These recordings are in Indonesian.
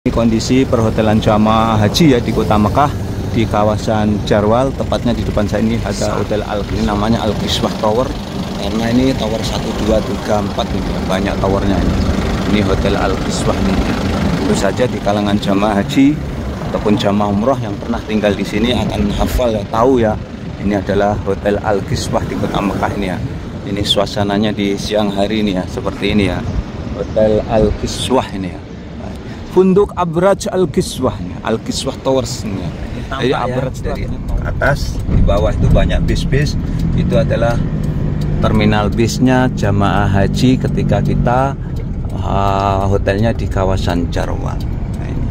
Ini kondisi perhotelan jamaah haji ya di Kota Mekah, di kawasan Jarwal. Tepatnya di depan saya ini ada hotel ini namanya Al Kiswah Tower. Karena ini tower 1, 2, 3, 4 ini banyak towernya ini. Ini hotel Al Kiswah ini. Tentu saja di kalangan jamaah haji ataupun jamaah umroh yang pernah tinggal di sini akan hafal ya, tahu ya. Ini adalah hotel Al Kiswah di Kota Mekah ini ya. Ini suasananya di siang hari ini ya, seperti ini ya. Hotel Al Kiswah ini ya. Funduk Abraj Al Kiswah, Al Kiswah Towers ini. Jadi Abraj dari atas, di bawah itu banyak bis-bis. Itu adalah terminal bisnya jamaah haji ketika kita hotelnya di kawasan Jarwal. Nah, ini.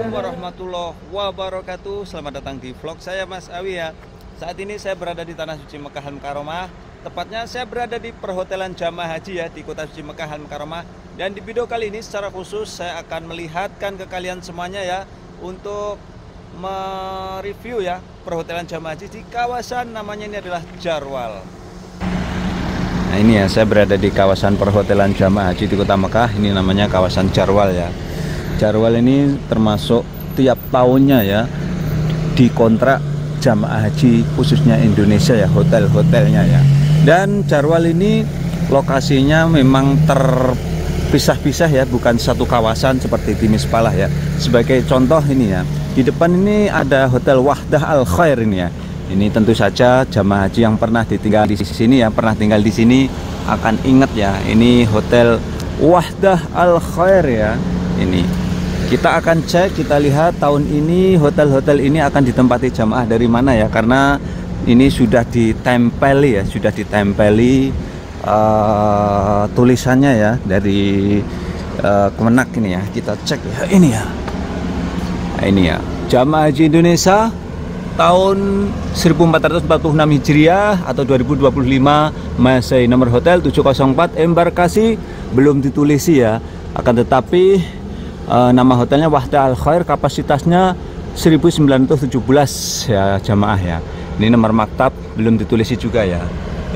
Warahmatullahi wabarakatuh. Selamat datang di vlog saya Mas Awi ya. Saat ini saya berada di Tanah Suci Mekah Al Mukarramah. Tepatnya saya berada di perhotelan jamaah haji ya di Kota Suci Mekah Al Mukarramah. Dan di video kali ini secara khusus saya akan melihatkan ke kalian semuanya ya, untuk mereview ya perhotelan jamaah haji di kawasan namanya ini adalah Jarwal. Nah ini ya, saya berada di kawasan perhotelan jamaah haji di Kota Mekah. Ini namanya kawasan Jarwal ya. Jarwal ini termasuk tiap tahunnya ya dikontrak jamaah haji khususnya Indonesia ya, hotel-hotelnya ya. Dan Jarwal ini lokasinya memang terpisah-pisah ya, bukan satu kawasan seperti di Mispalah ya. Sebagai contoh ini ya, di depan ini ada hotel Wahdah Al Khair ini ya. Ini tentu saja jamaah haji yang pernah tinggal di sini ya, pernah tinggal di sini akan ingat ya, ini hotel Wahdah Al Khair ya. Ini kita akan cek, kita lihat tahun ini hotel-hotel ini akan ditempati jamaah dari mana ya, karena ini sudah ditempeli ya, sudah ditempeli tulisannya ya dari Kemenak ini ya. Kita cek ya, ini ya. Nah, ini ya, jamaah haji Indonesia tahun 1446 Hijriah atau 2025 Masehi, nomor hotel 704, embarkasi belum ditulisi ya, akan tetapi nama hotelnya Wahdah Al Khair, kapasitasnya 1917 ya jamaah ya. Ini nomor maktab belum ditulisi juga ya.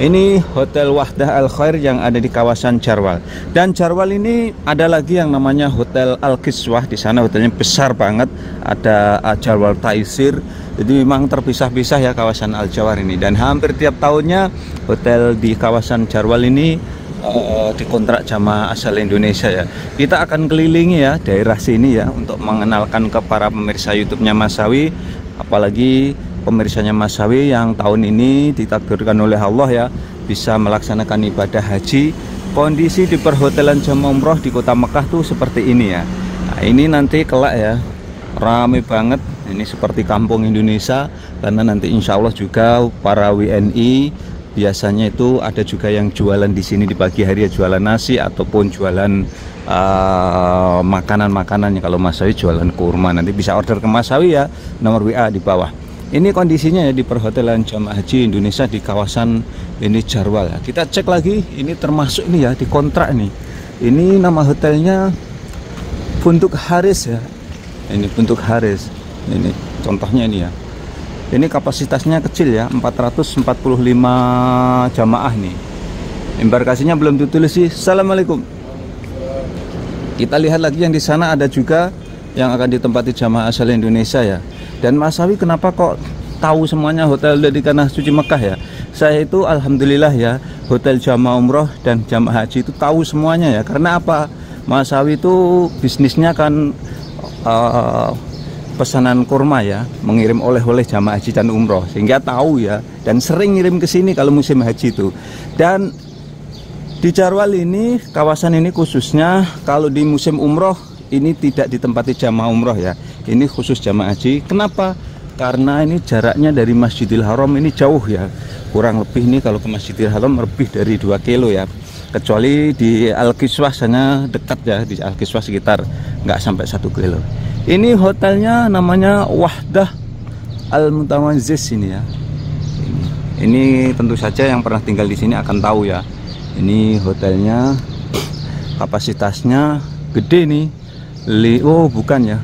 Ini hotel Wahdah Al Khair yang ada di kawasan Jarwal. Dan Jarwal ini ada lagi yang namanya Hotel Al Kiswah. Di sana hotelnya besar banget, ada Jarwal Taisir. Jadi memang terpisah-pisah ya kawasan Al Jawar ini. Dan hampir tiap tahunnya hotel di kawasan Jarwal ini dikontrak jamaah asal Indonesia ya. Kita akan kelilingi ya daerah sini ya, untuk mengenalkan ke para pemirsa YouTube-nya Mas Awi, apalagi pemirsanya Mas Awi yang tahun ini ditakdirkan oleh Allah ya bisa melaksanakan ibadah haji. Kondisi di perhotelan jamaah umroh di Kota Mekah tuh seperti ini ya. Nah, ini nanti kelak ya rame banget, ini seperti kampung Indonesia, karena nanti insya Allah juga para WNI biasanya itu ada juga yang jualan di sini di pagi hari ya, jualan nasi ataupun jualan makanan-makanannya. Kalau Mas Awi jualan kurma, nanti bisa order ke Mas Awi ya, nomor WA di bawah. Ini kondisinya ya di perhotelan jamaah haji Indonesia di kawasan ini Jarwal ya. Kita cek lagi, ini termasuk ini ya, di kontrak nih. Ini nama hotelnya Funduk Haris ya. Ini Funduk Haris. Ini contohnya ini ya. Ini kapasitasnya kecil ya, 445 jamaah nih. Embarkasinya belum ditulis sih. Assalamualaikum. Kita lihat lagi yang di sana ada juga yang akan ditempati jamaah asal Indonesia ya. Dan Mas Awi kenapa kok tahu semuanya hotel di Tanah Suci Mekah ya? Saya itu alhamdulillah ya, hotel jamaah umroh dan jamaah haji itu tahu semuanya ya. Karena apa? Mas Awi itu bisnisnya kan pesanan kurma ya, mengirim oleh-oleh jamaah haji dan umroh, sehingga tahu ya, dan sering ngirim ke sini kalau musim haji itu. Dan di Jarwal ini, kawasan ini khususnya kalau di musim umroh ini tidak ditempati jamaah umroh ya, ini khusus jamaah haji. Kenapa? Karena ini jaraknya dari Masjidil Haram ini jauh ya, kurang lebih ini kalau ke Masjidil Haram lebih dari 2 kilo ya. Kecuali di Al Kiswah sana dekat ya, di Al Kiswah sekitar nggak sampai 1 kilo. Ini hotelnya namanya Wahdah Al Mutawazziz ini ya. Ini tentu saja yang pernah tinggal di sini akan tahu ya. Ini hotelnya kapasitasnya gede nih. Oh bukan ya,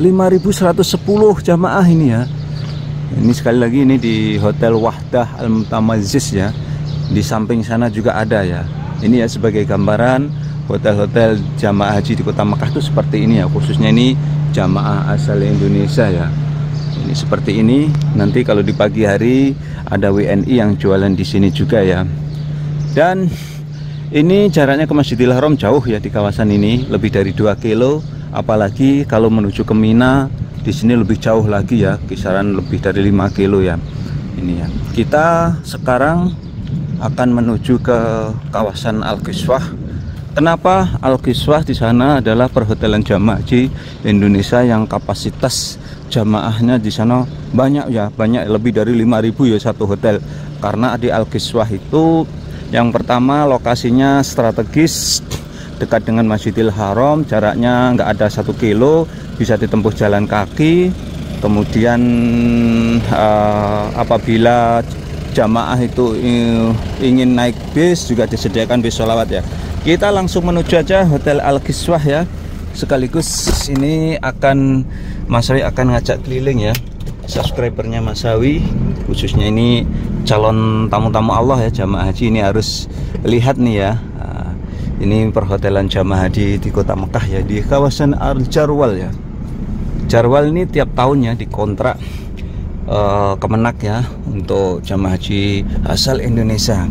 5.110 jamaah ini ya. Ini sekali lagi ini di Hotel Wahdah Al Mutamaziz ya. Di samping sana juga ada ya. Ini ya sebagai gambaran hotel-hotel jamaah haji di Kota Mekah itu seperti ini ya. Khususnya ini jamaah asal Indonesia ya. Ini seperti ini. Nanti kalau di pagi hari ada WNI yang jualan di sini juga ya. Dan ini jaraknya ke Masjidil Haram jauh ya, di kawasan ini lebih dari 2 kilo. Apalagi kalau menuju ke Mina, di sini lebih jauh lagi ya, kisaran lebih dari 5 kilo ya. Ini ya. Kita sekarang akan menuju ke kawasan Al-Qiswah. Kenapa Al-Qiswah? Di sana adalah perhotelan jamaah haji Indonesia yang kapasitas jamaahnya di sana banyak ya, banyak, lebih dari 5.000 ya satu hotel. Karena di Al-Qiswah itu yang pertama lokasinya strategis, dekat dengan Masjidil Haram, jaraknya nggak ada 1 kilo, bisa ditempuh jalan kaki. Kemudian apabila jamaah itu ingin naik bis juga disediakan bis sholawat ya. Kita langsung menuju aja Hotel Al-Qiswah ya. Sekaligus ini akan Mas Sawi akan ngajak keliling ya subscribernya Mas Sawi, khususnya ini calon tamu-tamu Allah ya, jamaah haji ini harus lihat nih ya. Ini perhotelan jamaah haji di Kota Mekah ya, di kawasan Al-Jarwal ya. Jarwal ini tiap tahunnya dikontrak Kemenak ya untuk jamaah haji asal Indonesia.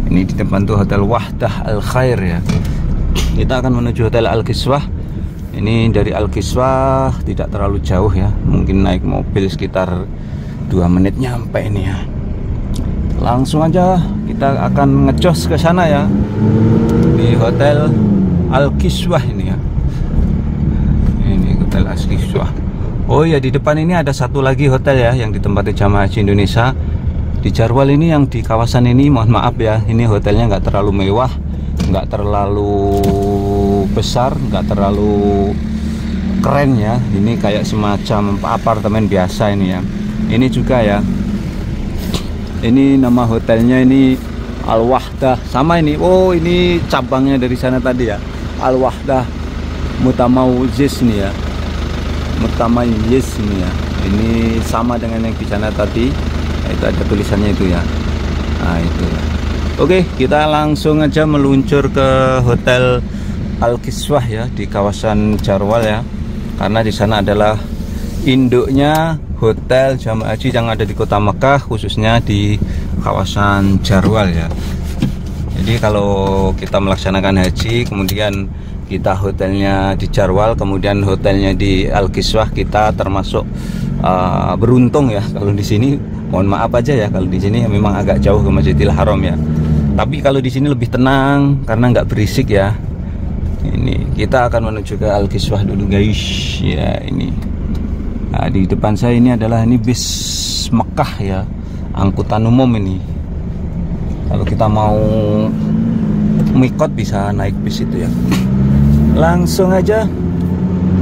Ini di depan tuh Hotel Wahdah Al Khair ya. Kita akan menuju Hotel Al-Qiswah. Ini dari Al-Qiswah tidak terlalu jauh ya, mungkin naik mobil sekitar 2 menit nyampe ini ya. Langsung aja kita akan ngejos ke sana ya, di Hotel Al-Qiswah ini ya. Ini Hotel Al-Qiswah. Oh ya, di depan ini ada satu lagi hotel ya yang ditempati jamaah haji Indonesia di Jarwal ini, yang di kawasan ini. Mohon maaf ya, ini hotelnya nggak terlalu mewah, nggak terlalu besar, nggak terlalu keren ya. Ini kayak semacam apartemen biasa ini ya. Ini juga ya, ini nama hotelnya ini Al-Wahdah, sama ini. Oh ini cabangnya dari sana tadi ya, Al-Wahdah Mutamaziz nih ya, Mutamaziz ini ya. Ini sama dengan yang di sana tadi, itu ada tulisannya itu ya. Nah itu ya. Oke, kita langsung aja meluncur ke Hotel Al-Qiswah ya, di kawasan Jarwal ya. Karena di sana adalah induknya hotel jamaah haji yang ada di Kota Mekah, khususnya di kawasan Jarwal ya. Jadi kalau kita melaksanakan haji, kemudian kita hotelnya di Jarwal, kemudian hotelnya di Al-Qiswah, kita termasuk beruntung ya. Kalau di sini, mohon maaf aja ya, kalau di sini memang agak jauh ke Masjidil Haram ya. Tapi kalau di sini lebih tenang karena nggak berisik ya. Ini kita akan menuju ke Al-Qiswah dulu guys ya. Ini nah, di depan saya ini adalah ini bis Mekah ya, angkutan umum ini. Kalau kita mau mikot bisa naik bis itu ya. Langsung aja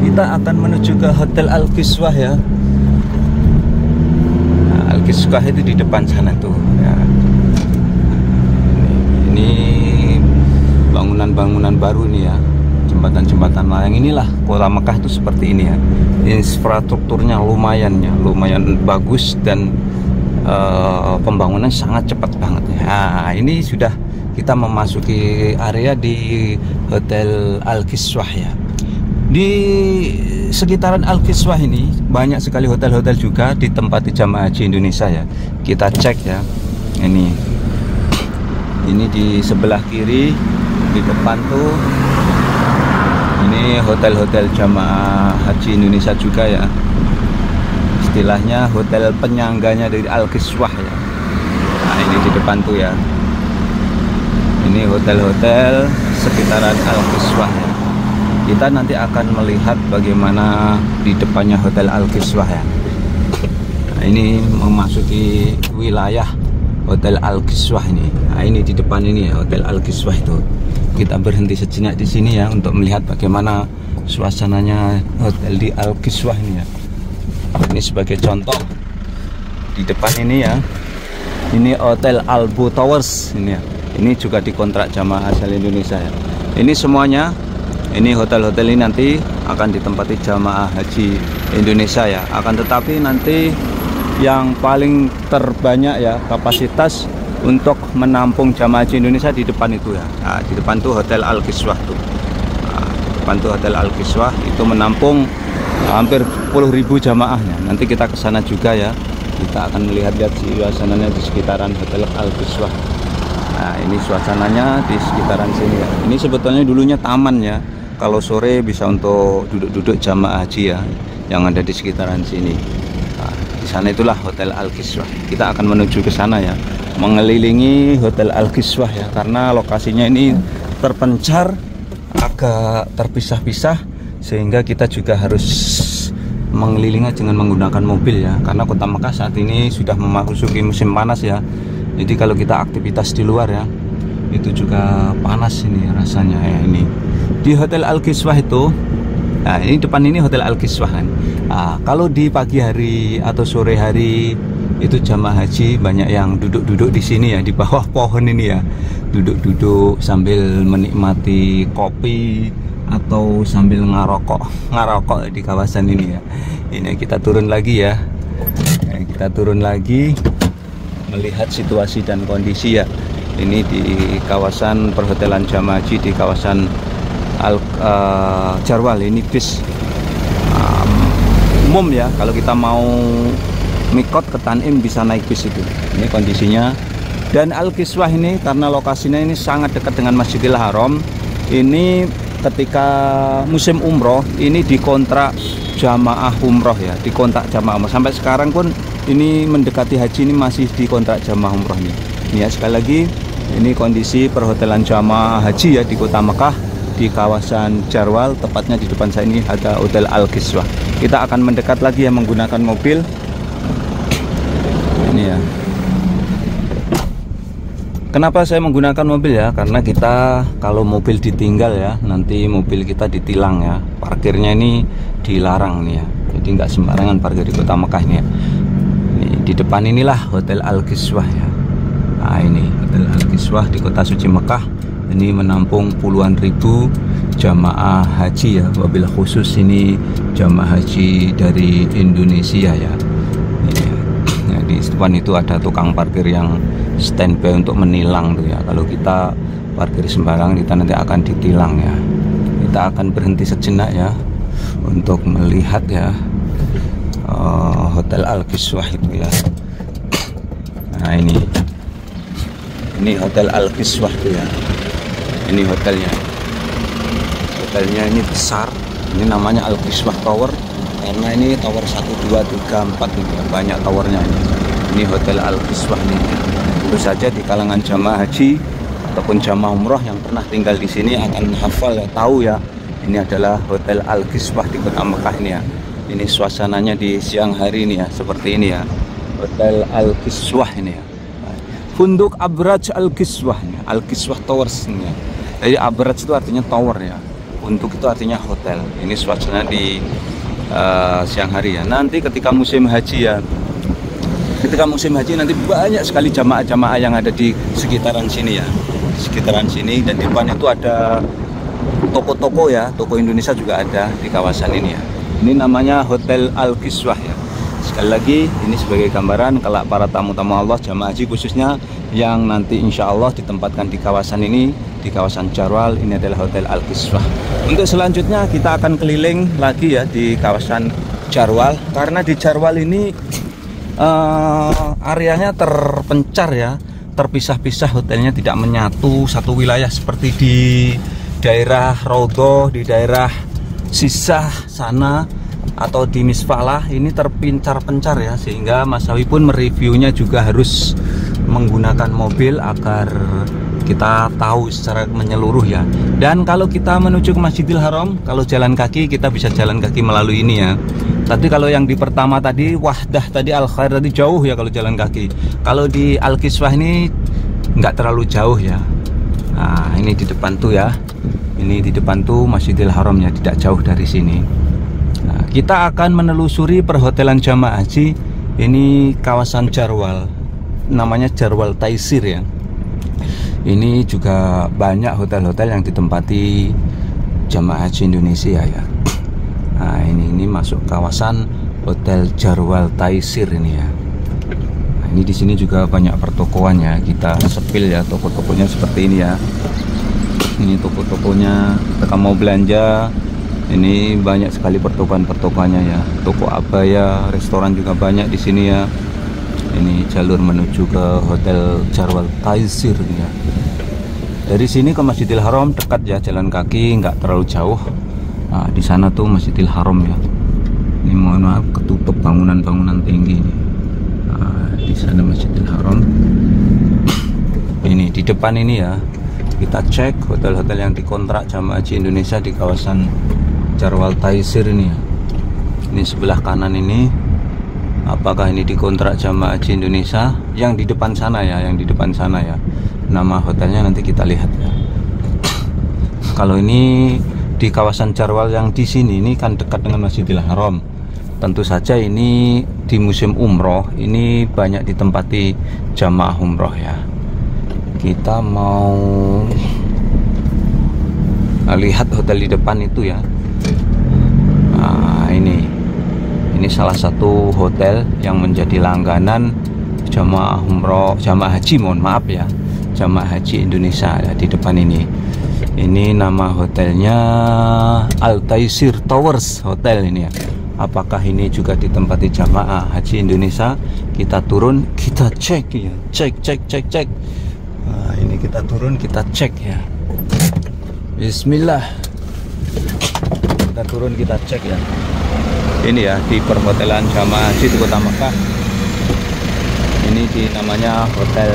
kita akan menuju ke Hotel Al-Qiswah ya. Nah, Al-Qiswah itu di depan sana tuh ya. Ini bangunan-bangunan baru nih ya, jembatan-jembatan layang. Inilah Kota Mekah itu seperti ini ya. Infrastrukturnya lumayan ya, lumayan bagus, dan pembangunan sangat cepat banget ya. Nah, ini sudah kita memasuki area di Hotel Al-Qiswah ya. Di sekitaran Al-Qiswah ini banyak sekali hotel-hotel juga ditempati jamaah haji Indonesia ya. Kita cek ya. Ini di sebelah kiri, di depan tuh ini hotel-hotel jamaah haji Indonesia juga ya. Istilahnya hotel penyangganya dari Al-Qiswah ya. Nah ini di depan tuh ya. Ini hotel-hotel sekitaran Al-Qiswah ya. Kita nanti akan melihat bagaimana di depannya Hotel Al-Qiswah ya. Nah, ini memasuki wilayah Hotel Al-Qiswah ini. Nah, ini di depan ini ya, Hotel Al-Qiswah itu. Kita berhenti sejenak di sini ya untuk melihat bagaimana suasananya hotel di Al-Qiswah ini ya. Ini sebagai contoh di depan ini ya. Ini Hotel Albu Towers ini ya. Ini juga dikontrak jamaah asal Indonesia ya. Ini semuanya, ini hotel-hotel ini nanti akan ditempati jamaah haji Indonesia ya. Akan tetapi nanti yang paling terbanyak ya kapasitas untuk menampung jamaah haji Indonesia di depan itu ya. Nah, di depan tuh Hotel Al-Kiswah tuh. Nah, di depan tuh Hotel Al-Kiswah itu menampung hampir 10.000 jamaahnya. Nanti kita ke sana juga ya. Kita akan melihat-lihat suasananya di sekitaran Hotel Al-Kiswah. Nah, ini suasananya di sekitaran sini ya. Ini sebetulnya dulunya taman ya. Kalau sore bisa untuk duduk-duduk jamaah haji ya, yang ada di sekitaran sini. Nah, di sana itulah Hotel Al-Kiswah. Kita akan menuju ke sana ya, mengelilingi Hotel Al-Kiswah ya, karena lokasinya ini terpencar, agak terpisah-pisah, sehingga kita juga harus mengelilingi dengan menggunakan mobil ya, karena Kota Mekah saat ini sudah memasuki musim panas ya. Jadi kalau kita aktivitas di luar ya, itu juga panas ini rasanya ya. Ini di Hotel Al-Kiswah itu, nah ini depan ini Hotel Al-Kiswah kan. Nah, kalau di pagi hari atau sore hari itu jamaah haji banyak yang duduk-duduk di sini ya, di bawah pohon ini ya, duduk-duduk sambil menikmati kopi atau sambil ngarokok di kawasan ini ya. Ini kita turun lagi ya, kita turun lagi melihat situasi dan kondisi ya. Ini di kawasan perhotelan jamaah haji di kawasan Jarwal. Ini bis umum ya, kalau kita mau mikot ke Tanim bisa naik bis itu. Ini kondisinya. Dan Al-Kiswah ini karena lokasinya ini sangat dekat dengan Masjidil Haram. Ini ketika musim umroh ini dikontrak jamaah umroh ya, dikontrak jamaah umroh. Sampai sekarang pun ini mendekati haji ini masih dikontrak jamaah umroh nih. Ini ya, sekali lagi ini kondisi perhotelan jamaah haji ya di Kota Mekah, di kawasan Jarwal, tepatnya di depan saya ini ada Hotel Al-Kiswah. Kita akan mendekat lagi ya menggunakan mobil. Ini ya. Kenapa saya menggunakan mobil ya? Karena kita kalau mobil ditinggal ya, nanti mobil kita ditilang ya. Parkirnya ini dilarang nih ya. Jadi nggak sembarangan parkir di Kota Mekah ini ya. Ini, di depan inilah Hotel Al-Kiswah ya. Nah ini Hotel Al-Kiswah di Kota Suci Mekah. Ini menampung puluhan ribu jamaah haji ya. Wabil khusus ini jamaah haji dari Indonesia ya. Ini ya. Nah, di depan itu ada tukang parkir yang standby untuk menilang tuh ya. Kalau kita parkir sembarang kita nanti akan ditilang ya. Kita akan berhenti sejenak ya untuk melihat ya Hotel Al-Kiswah itu ya. Nah ini Hotel Al-Kiswah tuh ya. Ini hotelnya. Hotelnya ini besar. Ini namanya Al-Kiswah Tower karena ini tower 1, 2, 3, 4 ini ya. Banyak towernya ini. Ini Hotel Al-Kiswah ini. Tentu saja di kalangan jamaah haji ataupun jamaah umroh yang pernah tinggal di sini akan hafal ya, tahu ya. Ini adalah Hotel Al-Kiswah di Kota Mekah ini ya. Ini suasananya di siang hari ini ya, seperti ini ya. Hotel Al-Kiswah ini ya. Funduk Abraj Al-Kiswah ini, Al-Kiswah Towers ini ya. Jadi Abraj itu artinya tower ya. Untuk itu artinya hotel. Ini suasana di siang hari ya. Nanti ketika musim haji ya, ketika musim haji nanti banyak sekali jamaah-jamaah yang ada di sekitaran sini ya, di sekitaran sini. Dan di depan itu ada toko-toko ya, toko Indonesia juga ada di kawasan ini ya. Ini namanya Hotel Al-Kiswah ya. Sekali lagi ini sebagai gambaran kalau para tamu-tamu Allah jamaah haji khususnya yang nanti insya Allah ditempatkan di kawasan ini, di kawasan Jarwal. Ini adalah Hotel Al-Kiswah. Untuk selanjutnya kita akan keliling lagi ya di kawasan Jarwal, karena di Jarwal ini areanya terpencar ya, terpisah-pisah, hotelnya tidak menyatu satu wilayah seperti di daerah Raudhah, di daerah Sisah sana atau di Misfalah. Ini terpencar-pencar ya, sehingga Mas Sawi pun mereviewnya juga harus menggunakan mobil agar kita tahu secara menyeluruh ya. Dan kalau kita menuju ke Masjidil Haram, kalau jalan kaki kita bisa jalan kaki melalui ini ya. Tapi kalau yang di pertama tadi Wahdah tadi, Al Khair tadi jauh ya kalau jalan kaki. Kalau di Al-Kiswah ini nggak terlalu jauh ya. Nah ini di depan tuh ya, ini di depan tuh Masjidil Haram ya, tidak jauh dari sini. Nah, kita akan menelusuri perhotelan jamaah haji ini kawasan Jarwal. namanya Jarwal Taisir ya. Ini juga banyak hotel-hotel yang ditempati jamaah haji Indonesia ya. Nah, ini masuk kawasan Hotel Jarwal Taisir ini ya. Nah, ini di sini juga banyak pertokoan ya. Kita sepil ya toko-tokonya seperti ini ya. Ini toko-tokonya, kita mau belanja. Ini banyak sekali pertokoan-pertokoannya ya. Toko abaya, restoran juga banyak di sini ya. Ini jalur menuju ke Hotel Jarwal Taisir ya. Dari sini ke Masjidil Haram dekat ya, jalan kaki, nggak terlalu jauh. Nah, di sana tuh Masjidil Haram ya. Ini mohon maaf ketutup bangunan-bangunan tinggi ini. Nah, di sana Masjidil Haram. Ini di depan ini ya. Kita cek hotel-hotel yang dikontrak jamaah haji Indonesia di kawasan Jarwal Taisir ini ya. Ini sebelah kanan ini. Apakah ini dikontrak jamaah haji Indonesia? Yang di depan sana ya, yang di depan sana ya. Nama hotelnya nanti kita lihat ya. Kalau ini di kawasan Jarwal yang di sini ini kan dekat dengan Masjidil Haram. Tentu saja ini di musim umroh ini banyak ditempati jamaah umroh ya. Kita mau lihat hotel di depan itu ya. Nah, ini salah satu hotel yang menjadi langganan jamaah umroh, jamaah haji, mohon maaf ya, jamaah haji Indonesia ya, di depan ini. Ini nama hotelnya Al Taisir Towers Hotel ini ya. Apakah ini juga ditempati jamaah haji Indonesia? Kita turun, kita cek ya, cek. Nah, ini kita turun, kita cek ya. Bismillah. Kita turun, kita cek ya. Ini ya di perhotelan jamaah haji di Kota Mekah. Ini di namanya Hotel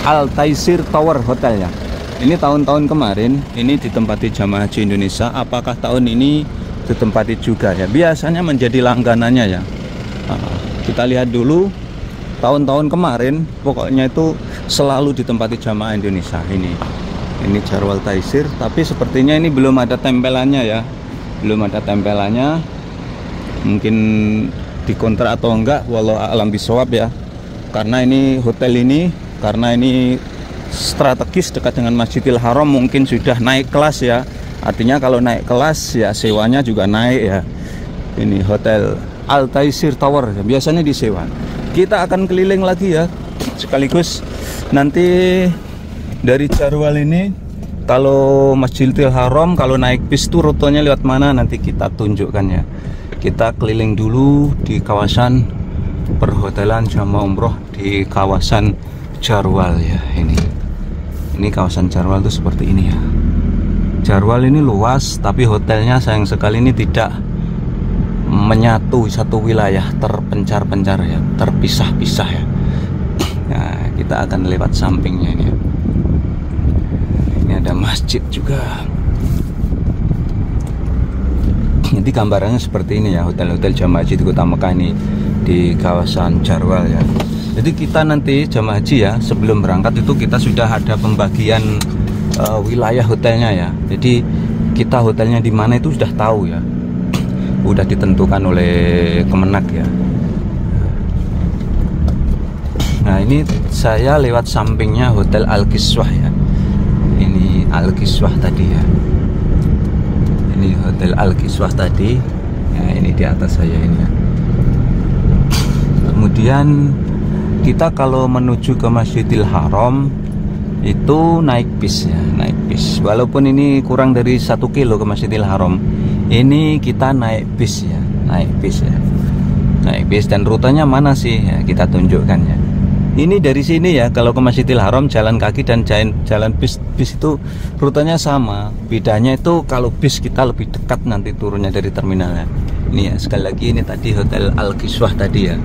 Al Taisir Tower Hotel ya. Ini tahun-tahun kemarin ini ditempati jamaah haji Indonesia. Apakah tahun ini ditempati juga ya? Biasanya menjadi langganannya ya. Nah, kita lihat dulu tahun-tahun kemarin pokoknya itu selalu ditempati jamaah Indonesia. Ini Jarwal Taisir, tapi sepertinya ini belum ada tempelannya ya. Belum ada tempelannya. Mungkin dikontrak atau enggak, walau alam bisawab ya. Karena ini hotel ini, karena ini strategis dekat dengan Masjidil Haram, mungkin sudah naik kelas ya. Artinya kalau naik kelas ya sewanya juga naik ya. Ini Hotel Al Taisir Tower ya, biasanya disewa. Kita akan keliling lagi ya. Sekaligus nanti dari Jarwal ini kalau Masjidil Haram, kalau naik bis itu rutenya lewat mana nanti kita tunjukkan ya. Kita keliling dulu di kawasan perhotelan jamaah umroh di kawasan Jarwal ya. Ini kawasan Jarwal itu seperti ini ya. Jarwal ini luas, tapi hotelnya sayang sekali ini tidak menyatu satu wilayah, terpencar-pencar ya, terpisah-pisah ya. Nah, kita akan lewat sampingnya ini ya. Ini ada masjid juga. Jadi gambarannya seperti ini ya, hotel-hotel jamaah haji di Kota Mekah ini di kawasan Jarwal ya. Jadi kita nanti jamaah haji ya, sebelum berangkat itu kita sudah ada pembagian wilayah hotelnya ya. Jadi kita hotelnya di mana itu sudah tahu ya, udah ditentukan oleh Kemenak ya. Nah, ini saya lewat sampingnya Hotel Al-Kiswah ya. Ini Al-Kiswah tadi ya. Ini Hotel Al-Kiswah tadi ya, ini di atas saya ini ya. Kemudian kita kalau menuju ke Masjidil Haram itu naik bis ya, naik bis. Walaupun ini kurang dari 1 kilo ke Masjidil Haram, ini kita naik bis ya, naik bis ya, naik bis. Dan rutenya mana sih ya, kita tunjukkan ya. Ini dari sini ya, kalau ke Masjidil Haram jalan kaki dan jalan bis itu rutenya sama. Bedanya itu kalau bis kita lebih dekat nanti turunnya dari terminalnya. Ini ya, sekali lagi ini tadi Hotel Al-Kiswah tadi ya.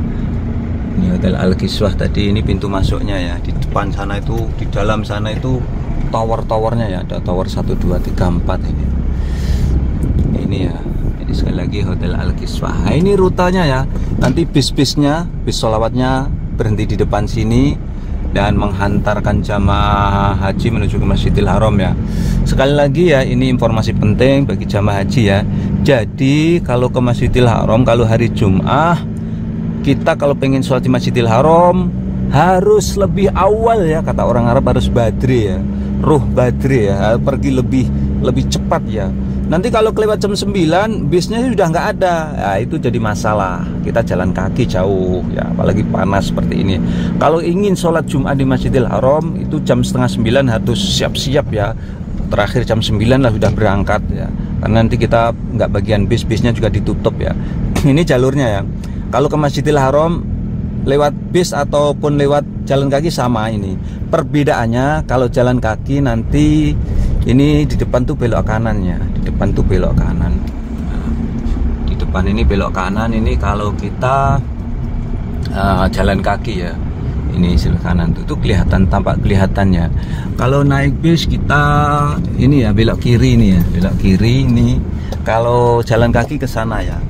Ini Hotel Al-Kiswah tadi, ini pintu masuknya ya. Di depan sana itu, di dalam sana itu tower-towernya ya, ada tower 1, 2, 3, 4 ini. Ini ya, ini sekali lagi Hotel Al-Kiswah. Nah, ini rutanya ya. Nanti bis-bisnya, bis sholawatnya berhenti di depan sini dan menghantarkan jamaah haji menuju ke Masjidil Haram ya. Sekali lagi ya, ini informasi penting bagi jamaah haji ya. Jadi kalau ke Masjidil Haram, kalau hari Jumat kita kalau pengen sholat di Masjidil Haram harus lebih awal ya, kata orang Arab harus badri ya, ruh badri ya, pergi lebih cepat ya. Nanti kalau kelewat jam 9 bisnya sudah nggak ada, ya itu jadi masalah. Kita jalan kaki jauh ya, apalagi panas seperti ini. Kalau ingin sholat Jumat di Masjidil Haram itu jam setengah 9 harus siap-siap ya. Terakhir jam 9 lah sudah berangkat ya, karena nanti kita nggak bagian bisnya juga ditutup ya. Ini jalurnya ya. Kalau ke Masjidil Haram lewat bis ataupun lewat jalan kaki sama ini. Perbedaannya kalau jalan kaki nanti ini di depan tuh belok kanan ya, di depan tuh belok kanan. Nah, di depan ini belok kanan, ini kalau kita jalan kaki ya, ini sebelah kanan tuh kelihatan, tampak kelihatannya. Kalau naik bis kita ini ya belok kiri ini ya, belok kiri ini. Kalau jalan kaki ke sana ya,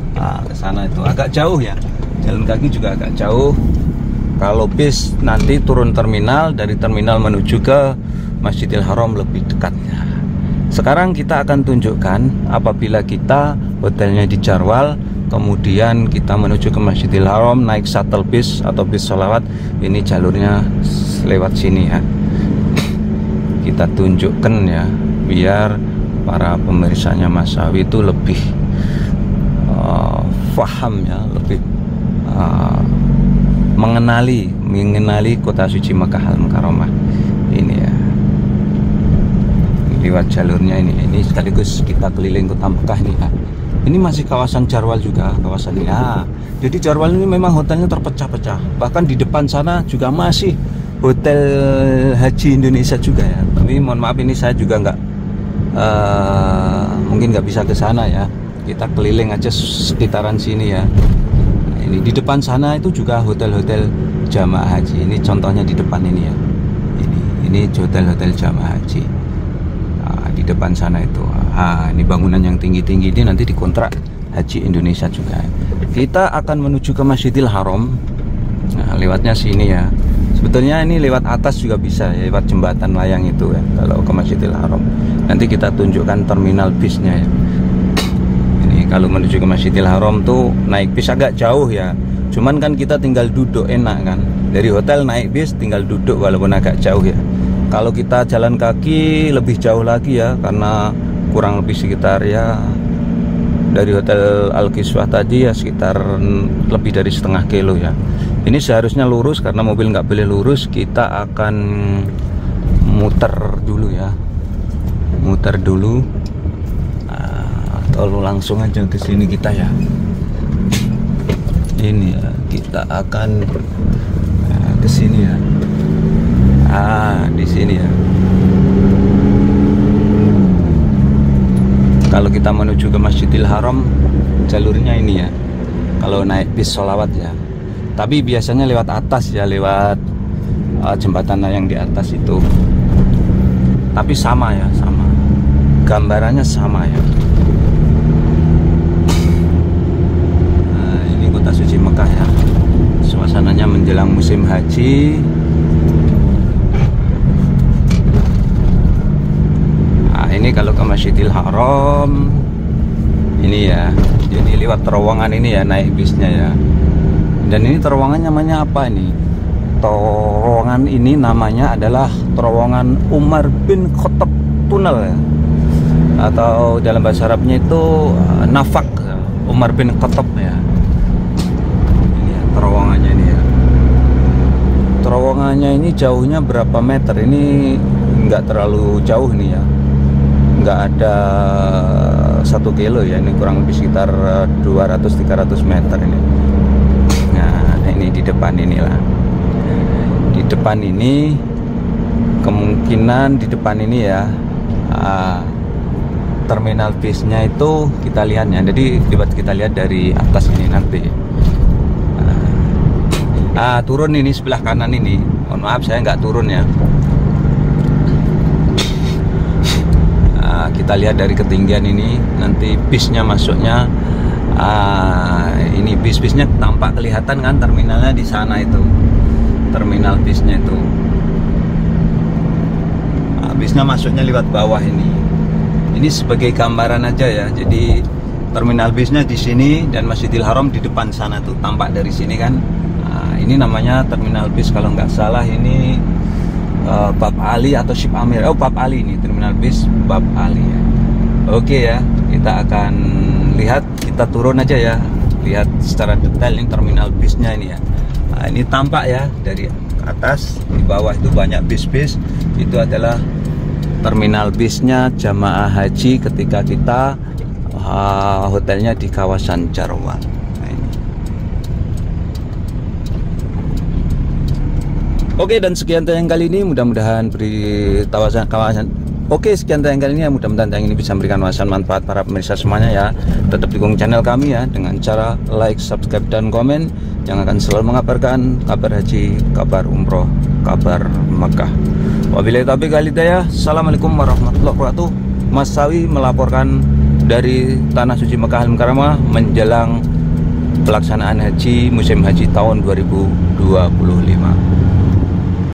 ke sana itu agak jauh ya, jalan kaki juga agak jauh. Kalau bis nanti turun terminal, dari terminal menuju ke Masjidil Haram lebih dekatnya. Sekarang kita akan tunjukkan apabila kita hotelnya di Jarwal, kemudian kita menuju ke Masjidil Haram naik shuttle bis atau bis sholawat. Ini jalurnya lewat sini ya. Kita tunjukkan ya, biar para pemirsanya Mas Sawi itu lebih paham ya, lebih mengenali kota suci Makkah Al-Mukarramah ini ya. Lewat jalurnya ini sekaligus kita keliling kota Makkah nih ya. Ini masih kawasan Jarwal juga, kawasan ini ya. Jadi Jarwal ini memang hotelnya terpecah-pecah, bahkan di depan sana juga masih hotel haji Indonesia juga ya. Tapi mohon maaf ini saya juga mungkin nggak bisa ke sana ya. Kita keliling aja sekitaran sini ya. Ini di depan sana itu juga hotel-hotel jamaah haji. Ini contohnya di depan ini ya. Ini hotel-hotel jamaah haji. Di depan sana itu. Ini bangunan yang tinggi-tinggi ini nanti dikontrak haji Indonesia juga. Kita akan menuju ke Masjidil Haram. Nah, lewatnya sini ya. Sebetulnya ini lewat atas juga bisa ya, lewat jembatan layang itu ya. Kalau ke Masjidil Haram. Nanti kita tunjukkan terminal bisnya ya. Kalau menuju ke Masjidil Haram tuh naik bis agak jauh ya. Cuman kan kita tinggal duduk enak kan. Dari hotel naik bis tinggal duduk walaupun agak jauh ya. Kalau kita jalan kaki lebih jauh lagi ya, karena kurang lebih sekitar ya dari hotel Al-Kiswah tadi ya sekitar lebih dari setengah kilo ya. Ini seharusnya lurus, karena mobil nggak boleh lurus. Kita akan muter dulu ya, muter dulu. Lalu langsung aja ke sini kita ya. Ini ya, kita akan ke sini ya. Di sini ya. Kalau kita menuju ke Masjidil Haram, jalurnya ini ya. Kalau naik bis sholawat ya. Tapi biasanya lewat atas ya, lewat jembatan yang di atas itu. Tapi sama ya, sama. Gambarannya sama ya. Suci Mekah ya, suasananya menjelang musim haji. Ini kalau ke Masjidil Haram ini ya, jadi lewat terowongan ini ya, naik bisnya ya. Dan ini terowongan namanya apa ini? Terowongan ini namanya adalah terowongan Umar bin Khattab Tunnel ya, atau dalam bahasa Arabnya itu Nafak Umar bin Khattab ya. Terowongannya ini ya. Terowongannya ini jauhnya berapa meter? Ini nggak terlalu jauh nih ya. Nggak ada 1 kilo ya. Ini kurang lebih sekitar 200-300 meter ini. Nah, ini di depan inilah. Di depan ini kemungkinan di depan ini ya. Terminal bisnya itu kita lihatnya. Jadi kita lihat dari atas ini nanti. Turun ini sebelah kanan ini. Mohon maaf saya nggak turun ya. Kita lihat dari ketinggian ini. Nanti bisnya masuknya. Ini bis-bisnya tampak kelihatan kan, terminalnya di sana itu. Terminal bisnya itu. Bisnya masuknya lewat bawah ini. Ini sebagai gambaran aja ya. Jadi terminal bisnya di sini dan Masjidil Haram di depan sana tuh, tampak dari sini kan. Nah, ini namanya terminal bis kalau nggak salah ini Bab Ali atau Ship Amir. Oh, Bab Ali ini terminal bis Bab Ali ya. Oke ya, kita akan lihat, kita turun aja ya, lihat secara detail ini terminal bisnya ini ya. Nah, ini tampak ya dari atas, di bawah itu banyak bis-bis. Itu adalah terminal bisnya jamaah haji ketika kita hotelnya di kawasan Jarwal. Nah, ini. Oke, dan sekian tayang kali ini, mudah-mudahan beri kawasan. Oke, sekian tayang kali ini, mudah-mudahan tayang ini bisa memberikan wawasan manfaat para pemirsa semuanya ya. Tetap dukung channel kami ya dengan cara like, subscribe, dan komen yang akan selalu mengabarkan kabar haji, kabar umroh, kabar Mekah. Wabillahi taufiq wal hidayah. Assalamualaikum warahmatullahi wabarakatuh. Mas Sawi melaporkan dari Tanah Suci Mekah Al-Mukarramah menjelang pelaksanaan haji musim haji tahun 2025.